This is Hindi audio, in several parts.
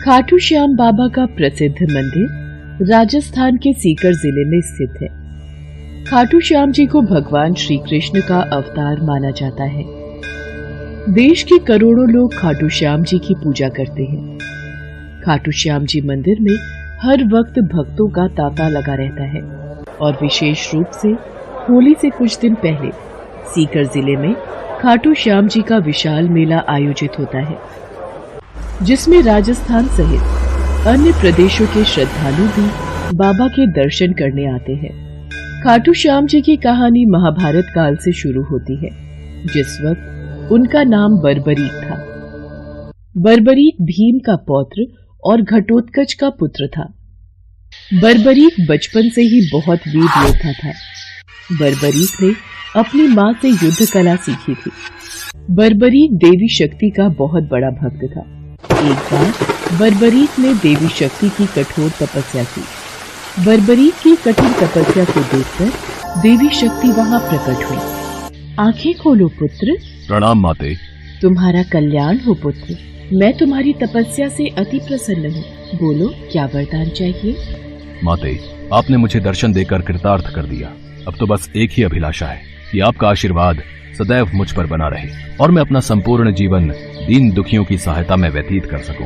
खाटू श्याम बाबा का प्रसिद्ध मंदिर राजस्थान के सीकर जिले में स्थित है। खाटू श्याम जी को भगवान श्री कृष्ण का अवतार माना जाता है। देश के करोड़ों लोग खाटू श्याम जी की पूजा करते हैं। खाटू श्याम जी मंदिर में हर वक्त भक्तों का तांता लगा रहता है और विशेष रूप से होली से कुछ दिन पहले सीकर जिले में खाटू श्याम जी का विशाल मेला आयोजित होता है, जिसमें राजस्थान सहित अन्य प्रदेशों के श्रद्धालु भी बाबा के दर्शन करने आते हैं। खाटू श्याम जी की कहानी महाभारत काल से शुरू होती है, जिस वक्त उनका नाम बर्बरीक था। बर्बरीक भीम का पौत्र और घटोत्कच का पुत्र था। बर्बरीक बचपन से ही बहुत वीर योद्धा था। बर्बरीक ने अपनी माँ से युद्ध कला सीखी थी। बर्बरीक देवी शक्ति का बहुत बड़ा भक्त था। एक बार बर्बरीक ने देवी शक्ति की कठोर तपस्या की। बर्बरीक की कठिन तपस्या को देखकर देवी शक्ति वहां प्रकट हुई। आंखें खोलो पुत्र। प्रणाम माते। तुम्हारा कल्याण हो पुत्र। मैं तुम्हारी तपस्या से अति प्रसन्न हूँ। बोलो क्या वरदान चाहिए। माते, आपने मुझे दर्शन देकर कृतार्थ कर दिया। अब तो बस एक ही अभिलाषा है कि आपका आशीर्वाद सदैव मुझ पर बना रहे और मैं अपना संपूर्ण जीवन दीन दुखियों की सहायता में व्यतीत कर सकूं।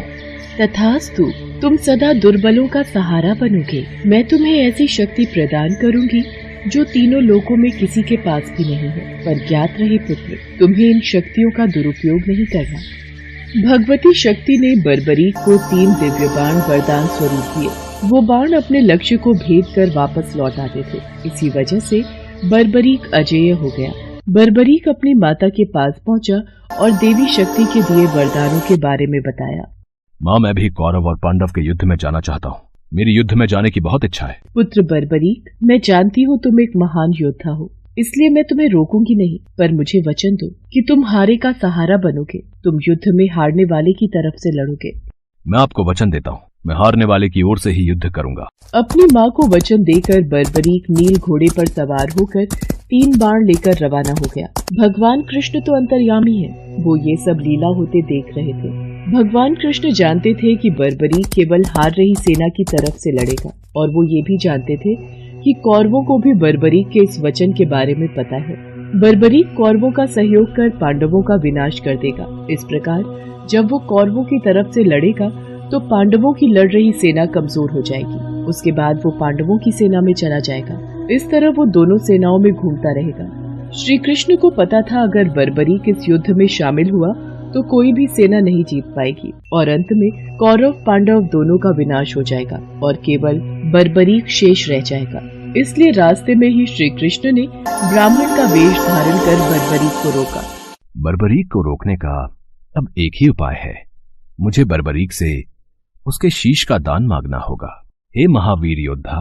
तथास्तु, तुम सदा दुर्बलों का सहारा बनोगे। मैं तुम्हें ऐसी शक्ति प्रदान करूंगी जो तीनों लोकों में किसी के पास भी नहीं है। पर ज्ञात रहे पुत्र, तुम्हें इन शक्तियों का दुरुपयोग नहीं करना। भगवती शक्ति ने बर्बरीक को 3 दिव्य बाण वरदान स्वरूप दिए। वो बाण अपने लक्ष्य को भेद कर वापस लौट आते थे। इसी वजह से बर्बरीक अजेय हो गया। बर्बरीक अपनी माता के पास पहुंचा और देवी शक्ति के दिए वरदानों के बारे में बताया। माँ, मैं भी कौरव और पांडव के युद्ध में जाना चाहता हूँ। मेरी युद्ध में जाने की बहुत इच्छा है। पुत्र बर्बरीक, मैं जानती हूँ तुम एक महान योद्धा हो, इसलिए मैं तुम्हें रोकूंगी नहीं, पर मुझे वचन दो कि तुम हारे का सहारा बनोगे। तुम युद्ध में हारने वाले की तरफ से लड़ोगे। मैं आपको वचन देता हूँ, मैं हारने वाले की ओर से ही युद्ध करूंगा। अपनी माँ को वचन देकर बर्बरीक नील घोड़े पर सवार होकर 3 बाण लेकर रवाना हो गया। भगवान कृष्ण तो अंतर्यामी है, वो ये सब लीला होते देख रहे थे। भगवान कृष्ण जानते थे कि बर्बरीक केवल हार रही सेना की तरफ से लड़ेगा, और वो ये भी जानते थे कि कौरवों को भी बर्बरीक के इस वचन के बारे में पता है। बर्बरीक कौरवों का सहयोग कर पांडवों का विनाश कर देगा। इस प्रकार जब वो कौरवों की तरफ से लड़ेगा तो पांडवों की लड़ रही सेना कमजोर हो जाएगी। उसके बाद वो पांडवों की सेना में चला जाएगा। इस तरह वो दोनों सेनाओं में घूमता रहेगा। श्री कृष्ण को पता था अगर बर्बरीक इस युद्ध में शामिल हुआ तो कोई भी सेना नहीं जीत पाएगी और अंत में कौरव पांडव दोनों का विनाश हो जाएगा और केवल बर्बरीक शेष रह जाएगा। इसलिए रास्ते में ही श्री कृष्ण ने ब्राह्मण का वेश धारण कर बर्बरीक को रोका। बर्बरीक को रोकने का अब एक ही उपाय है। मुझे बर्बरीक से उसके शीश का दान मांगना होगा। हे महावीर योद्धा,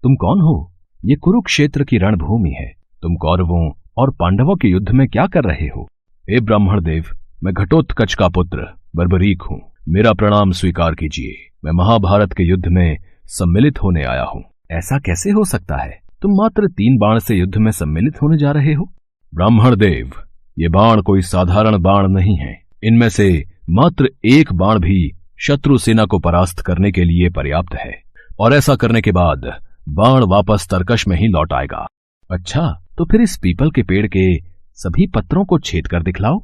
तुम कौन हो? ये कुरुक्षेत्र की रणभूमि है। तुम कौरवों और पांडवों के युद्ध में क्या कर रहे हो? हे ब्राह्मण देव, मैं घटोत्कच का पुत्र बर्बरीक हूँ। मेरा प्रणाम स्वीकार कीजिए। मैं महाभारत के युद्ध में सम्मिलित होने आया हूँ। ऐसा कैसे हो सकता है? तुम मात्र 3 बाण से युद्ध में सम्मिलित होने जा रहे हो? ब्राह्मण देव, ये बाण कोई साधारण बाण नहीं है। इनमें से मात्र 1 बाण भी शत्रु सेना को परास्त करने के लिए पर्याप्त है, और ऐसा करने के बाद बाण वापस तरकश में ही लौट आएगा। अच्छा, तो फिर इस पीपल के पेड़ के सभी पत्रों को छेद कर दिखलाओ।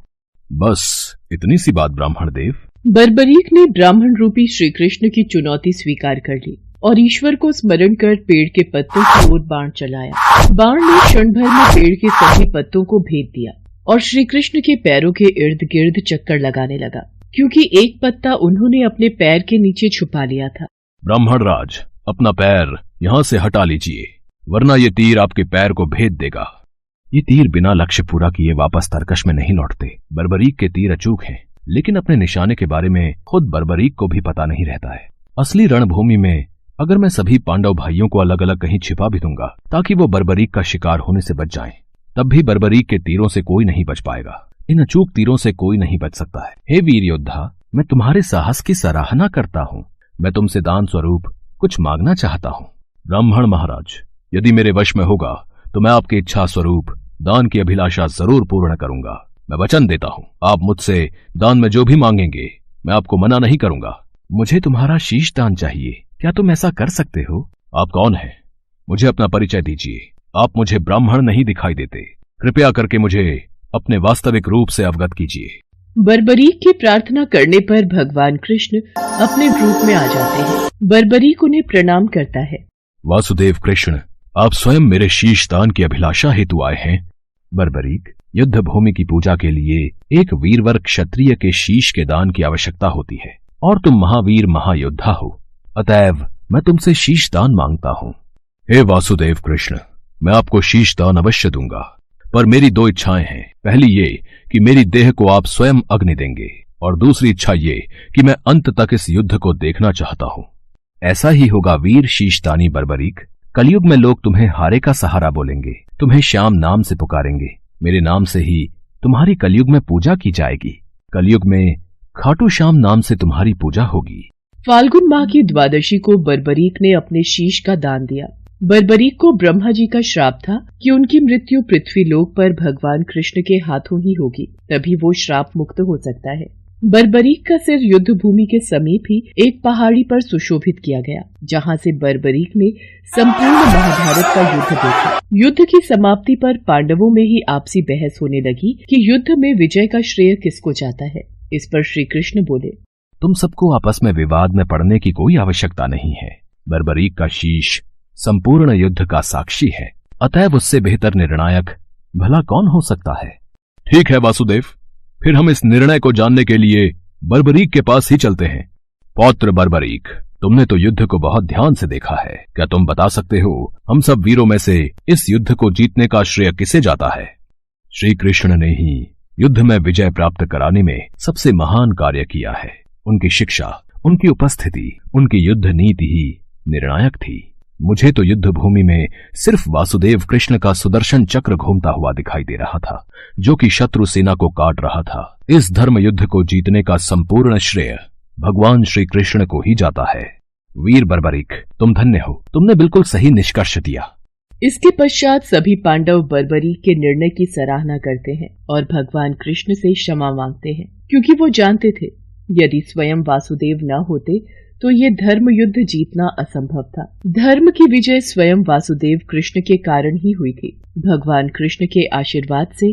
बस इतनी सी बात ब्राह्मण देव। बर्बरीक ने ब्राह्मण रूपी श्री कृष्ण की चुनौती स्वीकार कर ली और ईश्वर को स्मरण कर पेड़ के पत्तों की ओर बाण चलाया। बाण ने क्षण भर में पेड़ के सभी पत्तों को भेद दिया और श्री कृष्ण के पैरों के इर्द गिर्द चक्कर लगाने लगा, क्योंकि एक पत्ता उन्होंने अपने पैर के नीचे छुपा लिया था। ब्राह्मण राज, अपना पैर यहाँ से हटा लीजिए, वरना ये तीर आपके पैर को भेद देगा। ये तीर बिना लक्ष्य पूरा किए वापस तरकश में नहीं लौटते। बर्बरीक के तीर अचूक हैं, लेकिन अपने निशाने के बारे में खुद बर्बरीक को भी पता नहीं रहता है। असली रणभूमि में अगर मैं सभी पांडव भाइयों को अलग अलग कहीं छिपा भी दूंगा ताकि वो बर्बरीक का शिकार होने से बच जाएं, तब भी बर्बरीक के तीरों से कोई नहीं बच पाएगा। इन अचूक तीरों से कोई नहीं बच सकता है। हे वीर योद्धा, मैं तुम्हारे साहस की सराहना करता हूँ। मैं तुमसे दान स्वरूप कुछ मांगना चाहता हूँ। ब्राह्मण महाराज, यदि मेरे वश में होगा तो मैं आपकी इच्छा स्वरूप दान की अभिलाषा जरूर पूर्ण करूंगा। मैं वचन देता हूँ, आप मुझसे दान में जो भी मांगेंगे मैं आपको मना नहीं करूंगा। मुझे तुम्हारा शीश दान चाहिए, क्या तुम ऐसा कर सकते हो? आप कौन हैं? मुझे अपना परिचय दीजिए। आप मुझे ब्राह्मण नहीं दिखाई देते, कृपया करके मुझे अपने वास्तविक रूप से अवगत कीजिए। बर्बरीक की प्रार्थना करने पर भगवान कृष्ण अपने रूप में आ जाते हैं। बर्बरीक उन्हें प्रणाम करता है। वासुदेव कृष्ण, आप स्वयं मेरे शीश दान की अभिलाषा हेतु आए हैं। बर्बरीक, युद्ध भूमि की पूजा के लिए एक वीरवर क्षत्रिय के शीश के दान की आवश्यकता होती है, और तुम महावीर महायोद्धा हो, अतएव मैं तुमसे शीश दान मांगता हूँ। हे वासुदेव कृष्ण, मैं आपको शीश दान अवश्य दूंगा, पर मेरी दो इच्छाएं हैं। पहली ये कि मेरी देह को आप स्वयं अग्नि देंगे, और दूसरी इच्छा ये कि मैं अंत तक इस युद्ध को देखना चाहता हूं। ऐसा ही होगा वीर शीशदानी बर्बरीक। कलयुग में लोग तुम्हें हारे का सहारा बोलेंगे, तुम्हें श्याम नाम से पुकारेंगे। मेरे नाम से ही तुम्हारी कलयुग में पूजा की जाएगी। कलयुग में खाटू श्याम नाम से तुम्हारी पूजा होगी। फाल्गुन माह की द्वादशी को बर्बरीक ने अपने शीश का दान दिया। बर्बरीक को ब्रह्मा जी का श्राप था कि उनकी मृत्यु पृथ्वी लोक पर भगवान कृष्ण के हाथों ही होगी, तभी वो श्राप मुक्त हो सकता है। बर्बरीक का सिर युद्ध भूमि के समीप ही एक पहाड़ी पर सुशोभित किया गया, जहां से बर्बरीक ने संपूर्ण महाभारत का युद्ध देखा। युद्ध की समाप्ति पर पांडवों में ही आपसी बहस होने लगी कि युद्ध में विजय का श्रेय किसको जाता है। इस पर श्री कृष्ण बोले, तुम सबको आपस में विवाद में पड़ने की कोई आवश्यकता नहीं है। बर्बरीक का शीश संपूर्ण युद्ध का साक्षी है, अतएव उससे बेहतर निर्णायक भला कौन हो सकता है। ठीक है वासुदेव, फिर हम इस निर्णय को जानने के लिए बर्बरीक के पास ही चलते हैं। पौत्र बर्बरीक, तुमने तो युद्ध को बहुत ध्यान से देखा है, क्या तुम बता सकते हो हम सब वीरों में से इस युद्ध को जीतने का श्रेय किसे जाता है? श्री कृष्ण ने ही युद्ध में विजय प्राप्त कराने में सबसे महान कार्य किया है। उनकी शिक्षा, उनकी उपस्थिति, उनकी युद्ध नीति ही निर्णायक थी। मुझे तो युद्ध भूमि में सिर्फ वासुदेव कृष्ण का सुदर्शन चक्र घूमता हुआ दिखाई दे रहा था, जो कि शत्रु सेना को काट रहा था। इस धर्म युद्ध को जीतने का संपूर्ण श्रेय भगवान श्री कृष्ण को ही जाता है। वीर बर्बरीक, तुम धन्य हो, तुमने बिल्कुल सही निष्कर्ष दिया। इसके पश्चात सभी पांडव बर्बरीक के निर्णय की सराहना करते हैं और भगवान कृष्ण से क्षमा मांगते हैं, क्योंकि वो जानते थे यदि स्वयं वासुदेव न होते तो ये धर्म युद्ध जीतना असंभव था। धर्म की विजय स्वयं वासुदेव कृष्ण के कारण ही हुई थी। भगवान कृष्ण के आशीर्वाद से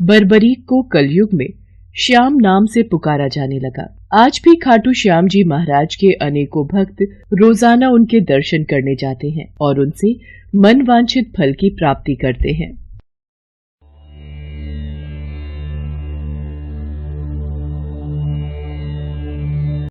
बर्बरीक को कलयुग में श्याम नाम से पुकारा जाने लगा। आज भी खाटू श्याम जी महाराज के अनेकों भक्त रोजाना उनके दर्शन करने जाते हैं और उनसे मन वांछित फल की प्राप्ति करते हैं।